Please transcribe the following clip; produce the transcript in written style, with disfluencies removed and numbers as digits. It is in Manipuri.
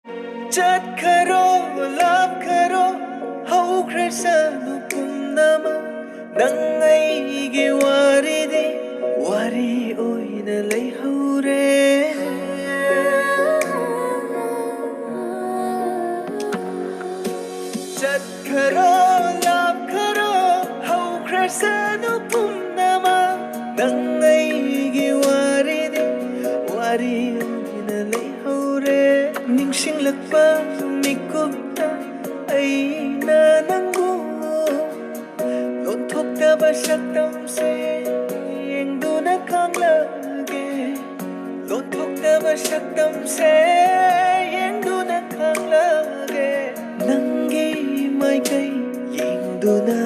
ꯆꯠꯈꯔꯣ ꯂꯥꯞꯈꯔꯣ ꯍꯧꯈ꯭ꯔꯁꯅꯨ ꯄꯨꯝꯅꯃꯛ ꯅꯪ ꯑꯩꯒꯤ ꯋꯥꯔꯤꯗꯤ ꯋꯥꯔꯤ ꯑꯣꯏꯅ ꯂꯩꯍꯧꯔꯦ ꯆꯠꯈꯔꯣ ꯂꯥꯞꯈꯔꯣ ꯍꯧꯈ꯭ꯔꯁꯅꯨ ꯄꯨꯝꯅꯃꯛ ꯅꯪ ꯑꯩꯒꯤ ꯋꯥꯔꯤꯗꯤ ꯋꯥꯔꯤ ꯑꯣꯏꯅ ꯂꯩꯍꯧꯔꯦ ꯅꯤꯡꯁꯤꯡꯂꯛꯄ ꯃꯤꯀꯨꯞꯇ ꯑꯩꯅ ꯅꯪꯕꯨ ꯂꯣꯟꯊꯣꯛꯇꯕ ꯁꯛꯇꯝꯁꯦ ꯌꯦꯡꯗꯨꯅ ꯈꯪꯂꯒꯦ ꯂꯣꯟꯊꯣꯛꯇꯕ ꯁꯛꯇꯝꯁꯦ ꯌꯦꯡꯗꯨꯅ ꯈꯪꯂꯒꯦ ꯅꯪꯒꯤ ꯃꯥꯏꯀꯩ ꯌꯦꯡꯗꯨꯅ